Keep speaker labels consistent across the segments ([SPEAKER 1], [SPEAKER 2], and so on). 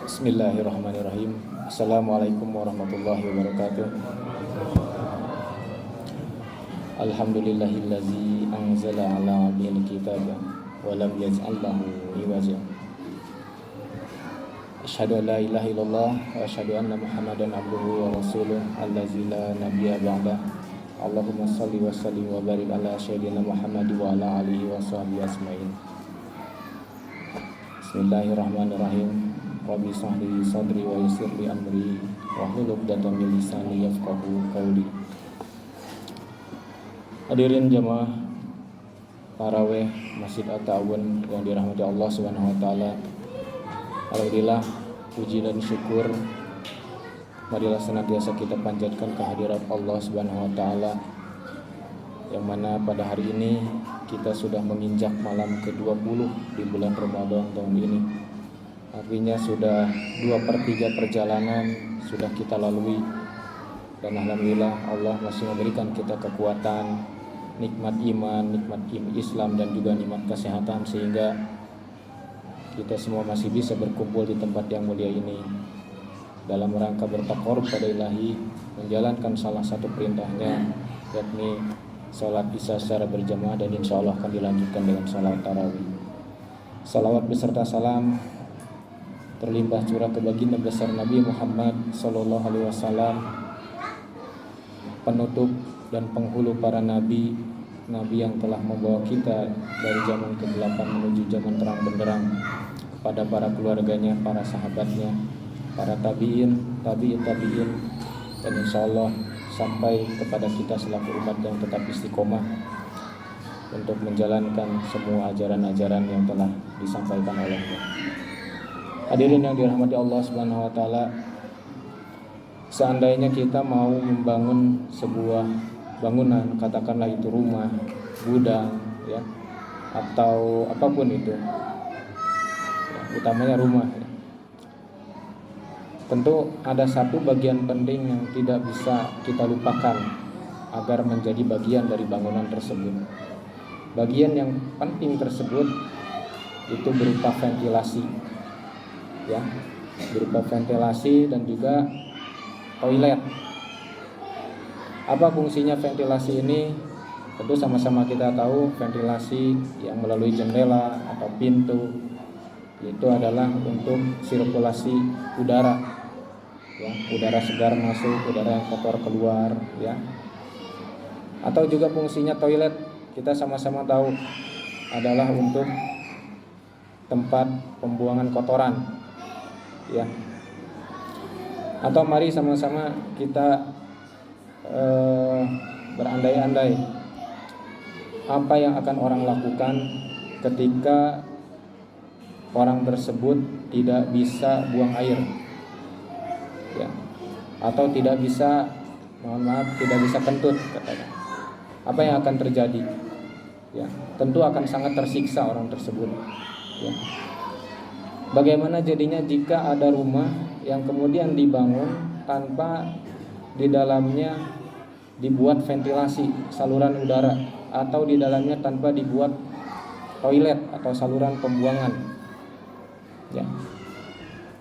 [SPEAKER 1] Bismillahirrahmanirrahim. Assalamualaikum warahmatullahi wabarakatuh. Alhamdulillahillazi anzala ala abdil kitaba wa lam yaj'al lahu iwaja. Asyhadu an la ilaha illallah wa asyhadu anna Muhammadan abduhu wa rasuluh allazi la nabiyya ba'da. Allahumma shalli wa sallim wa barik ala sayyidina Muhammad wa ala alihi wa sahbihi ajmain. Bismillahirrahmanirrahim. Rabbi shrah sadri wa yassir li amri wahlul 'uqdatam min lisani yafqahu qawli. Hadirin jamaah tarawih Masjid At-Ta'awun yang dirahmati Allah Subhanahu wa taala. Alhamdulillah, puji dan syukur marilah senantiasa kita panjatkan kehadirat Allah Subhanahu wa taala, yang mana pada hari ini kita sudah menginjak malam ke-20 di bulan Ramadan tahun ini. Artinya sudah 2/3 perjalanan sudah kita lalui, dan alhamdulillah Allah masih memberikan kita kekuatan, nikmat iman, nikmat Islam, dan juga nikmat kesehatan, sehingga kita semua masih bisa berkumpul di tempat yang mulia ini dalam rangka bertakarub pada Ilahi, menjalankan salah satu perintahnya, yakni salat isya secara berjamaah, dan insya Allah akan dilanjutkan dengan salat tarawih. Salawat beserta salam terlimpah curah ke baginda besar Nabi Muhammad sallallahu alaihi wasallam, penutup dan penghulu para nabi yang telah membawa kita dari zaman kegelapan menuju zaman terang benderang, kepada para keluarganya, para sahabatnya, para tabi'in, dan insya Allah sampai kepada kita selaku umat yang tetap istiqomah untuk menjalankan semua ajaran-ajaran yang telah disampaikan olehnya. Hadirin yang dirahmati Allah Subhanahu wa taala, seandainya kita mau membangun sebuah bangunan, katakanlah itu rumah, gudang, ya, atau apapun itu, ya, utamanya rumah, ya. Tentu ada satu bagian penting yang tidak bisa kita lupakan agar menjadi bagian dari bangunan tersebut. Bagian yang penting tersebut itu berupa ventilasi, ya, berupa ventilasi dan juga toilet. Apa fungsinya ventilasi ini? Tentu sama-sama kita tahu, ventilasi yang melalui jendela atau pintu itu adalah untuk sirkulasi udara, ya, udara segar masuk, udara yang kotor keluar, ya. Atau juga fungsinya toilet, kita sama-sama tahu adalah untuk tempat pembuangan kotoran, ya. Atau mari sama-sama kita berandai-andai apa yang akan orang lakukan ketika orang tersebut tidak bisa buang air, ya, atau tidak bisa, tidak bisa kentut, katanya. Apa yang akan terjadi? Ya, tentu akan sangat tersiksa orang tersebut, ya. Bagaimana jadinya jika ada rumah yang kemudian dibangun tanpa di dalamnya dibuat ventilasi saluran udara, atau di dalamnya tanpa dibuat toilet atau saluran pembuangan, ya.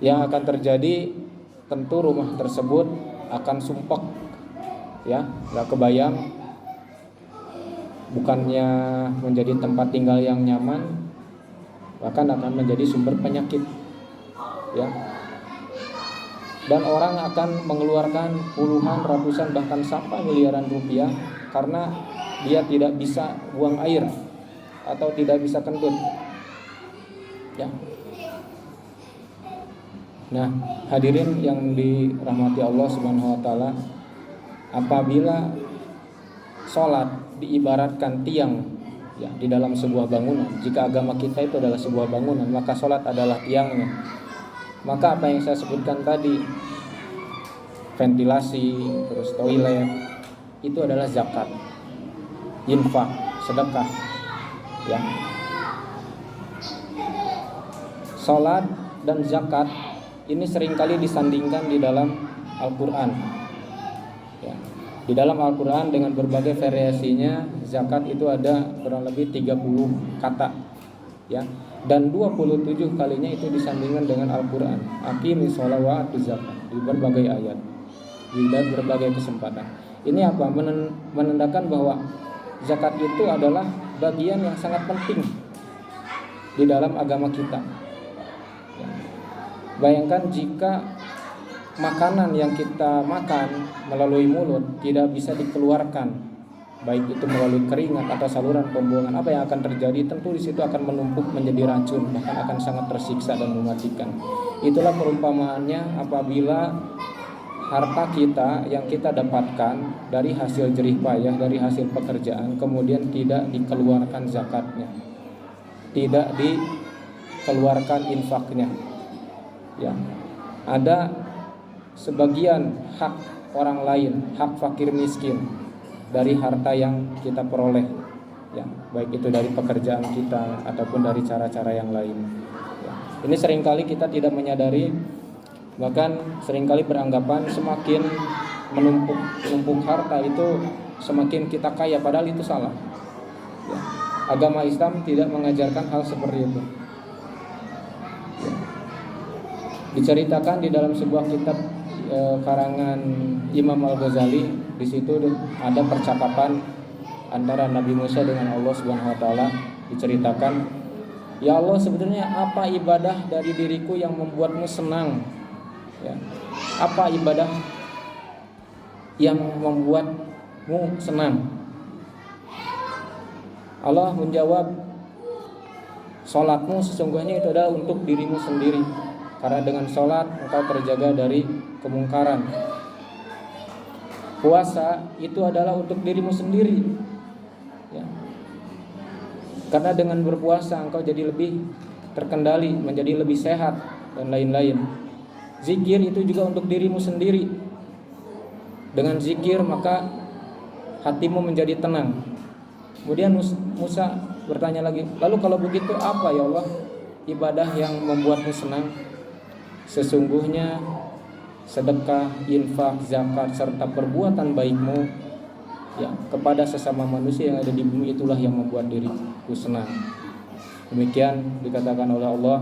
[SPEAKER 1] Yang akan terjadi tentu rumah tersebut akan sumpek, ya, gak kebayang. Bukannya menjadi tempat tinggal yang nyaman, bahkan akan menjadi sumber penyakit, ya. Dan orang akan mengeluarkan puluhan, ratusan, bahkan sampai miliaran rupiah karena dia tidak bisa buang air atau tidak bisa kentut, ya. Nah, hadirin yang dirahmati Allah Subhanahu wa taala, apabila sholat diibaratkan tiang, ya, di dalam sebuah bangunan, jika agama kita itu adalah sebuah bangunan, maka sholat adalah tiangnya. Maka apa yang saya sebutkan tadi, ventilasi, terus toilet, itu adalah zakat, infak, sedekah, ya. Sholat dan zakat ini seringkali disandingkan di dalam Al-Quran, ya. Di dalam Al-Quran dengan berbagai variasinya, zakat itu ada kurang lebih 30 kata, ya. dan 27 kalinya itu disandingkan dengan Al-Quran. Aqimis shalah wa atuz zakat, di berbagai ayat, di berbagai kesempatan. Ini apa? Menandakan bahwa zakat itu adalah bagian yang sangat penting di dalam agama kita. Bayangkan jika makanan yang kita makan melalui mulut tidak bisa dikeluarkan, baik itu melalui keringat atau saluran pembuangan, apa yang akan terjadi? Tentu di situ akan menumpuk menjadi racun, bahkan akan sangat tersiksa dan mematikan. Itulah perumpamaannya apabila harta kita yang kita dapatkan dari hasil jerih payah, dari hasil pekerjaan, kemudian tidak dikeluarkan zakatnya, tidak dikeluarkan infaknya. Ya, ada sebagian hak orang lain, hak fakir miskin dari harta yang kita peroleh, ya, baik itu dari pekerjaan kita ataupun dari cara-cara yang lain. Ya. Ini seringkali kita tidak menyadari, bahkan seringkali beranggapan semakin menumpuk harta itu semakin kita kaya, padahal itu salah. Ya. Agama Islam tidak mengajarkan hal seperti itu. Ya. Diceritakan di dalam sebuah kitab karangan Imam Al-Ghazali, di situ ada percakapan antara Nabi Musa dengan Allah Subhanahu wa taala. Diceritakan, "Ya Allah, sebenarnya apa ibadah dari diriku yang membuatmu senang?" Ya. Apa ibadah yang membuatmu senang? Allah menjawab, "Salatmu sesungguhnya itu adalah untuk dirimu sendiri, karena dengan salat engkau terjaga dari kemungkaran. Puasa itu adalah untuk dirimu sendiri, ya, karena dengan berpuasa engkau jadi lebih terkendali, menjadi lebih sehat dan lain-lain. Zikir itu juga untuk dirimu sendiri. Dengan zikir maka hatimu menjadi tenang." Kemudian Musa bertanya lagi, "Lalu kalau begitu apa ya Allah ibadah yang membuatmu senang?" "Sesungguhnya sedekah, infak, zakat serta perbuatan baikmu, ya, kepada sesama manusia yang ada di bumi, itulah yang membuat diriku senang." Demikian dikatakan oleh Allah.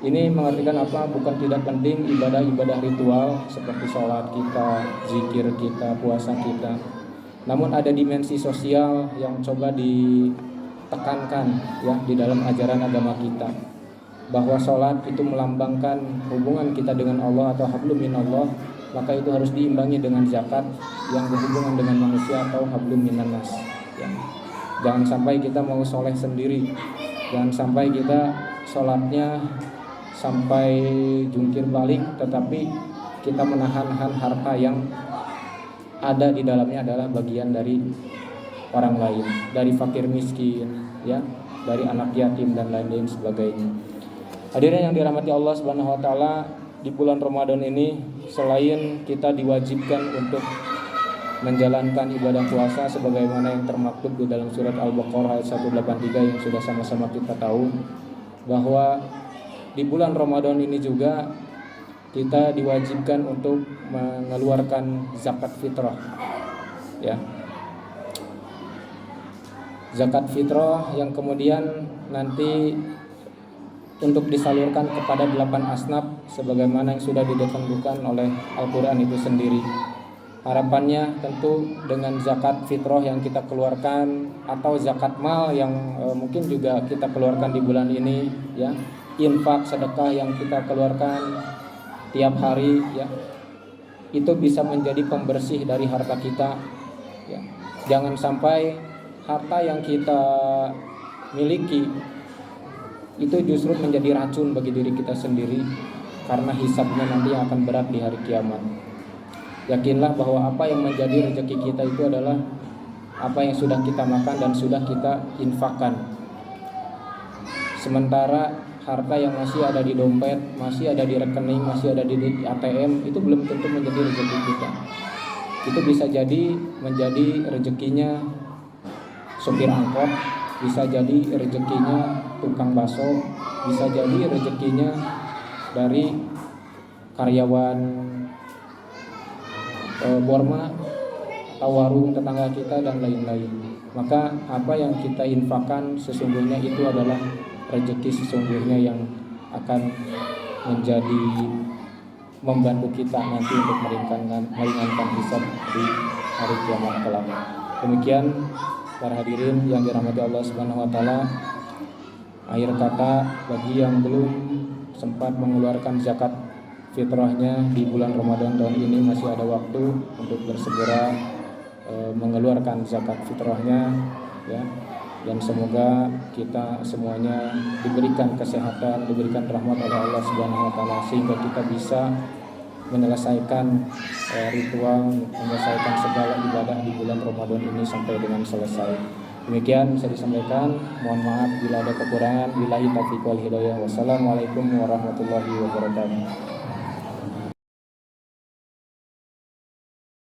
[SPEAKER 1] Ini mengartikan apa? Bukan tidak penting ibadah-ibadah ritual seperti sholat kita, zikir kita, puasa kita. Namun ada dimensi sosial yang coba ditekankan, ya, di dalam ajaran agama kita, bahwa sholat itu melambangkan hubungan kita dengan Allah atau hablum minallah, maka itu harus diimbangi dengan zakat yang berhubungan dengan manusia atau hablum minannas. Ya. Jangan sampai kita mau soleh sendiri, jangan sampai kita sholatnya sampai jungkir balik, tetapi kita menahan-nahan harta yang ada di dalamnya adalah bagian dari orang lain, dari fakir miskin, ya, dari anak yatim dan lain-lain sebagainya. Hadirin yang dirahmati Allah Subhanahu wa taala, di bulan Ramadan ini selain kita diwajibkan untuk menjalankan ibadah puasa sebagaimana yang termaktub di dalam surat Al-Baqarah ayat 183 yang sudah sama-sama kita tahu, bahwa di bulan Ramadan ini juga kita diwajibkan untuk mengeluarkan zakat fitrah, ya. Zakat fitrah yang kemudian nanti untuk disalurkan kepada 8 asnaf sebagaimana yang sudah ditentukan oleh Al-Quran itu sendiri. Harapannya tentu dengan zakat fitrah yang kita keluarkan atau zakat mal yang mungkin juga kita keluarkan di bulan ini, ya, infak sedekah yang kita keluarkan tiap hari, ya, itu bisa menjadi pembersih dari harta kita, ya. Jangan sampai harta yang kita miliki itu justru menjadi racun bagi diri kita sendiri, karena hisabnya nanti akan berat di hari kiamat. Yakinlah bahwa apa yang menjadi rezeki kita itu adalah apa yang sudah kita makan dan sudah kita infakkan. Sementara harta yang masih ada di dompet, masih ada di rekening, masih ada di ATM, itu belum tentu menjadi rezeki kita. Itu bisa jadi menjadi rezekinya sopir angkot, bisa jadi rezekinya tukang bakso, bisa jadi rezekinya dari karyawan borma atau warung tetangga kita dan lain-lain. Maka apa yang kita infakkan sesungguhnya itu adalah rezeki sesungguhnya yang akan menjadi membantu kita nanti untuk meringankan hisab di hari kiamat kelak. Demikian para hadirin yang dirahmati Allah Subhanahu wa taala, akhir kata bagi yang belum sempat mengeluarkan zakat fitrahnya di bulan Ramadan tahun ini masih ada waktu untuk bersegera mengeluarkan zakat fitrahnya ya. Dan semoga kita semuanya diberikan kesehatan, diberikan rahmat oleh Allah Subhanahu wa taala sehingga kita bisa menyelesaikan ritual, menyelesaikan segala ibadah di bulan Ramadan ini sampai dengan selesai. Demikian bisa disampaikan. Mohon maaf bila ada kekurangan. Billahi taufiq wal hidayah. Wassalamualaikum warahmatullahi wabarakatuh.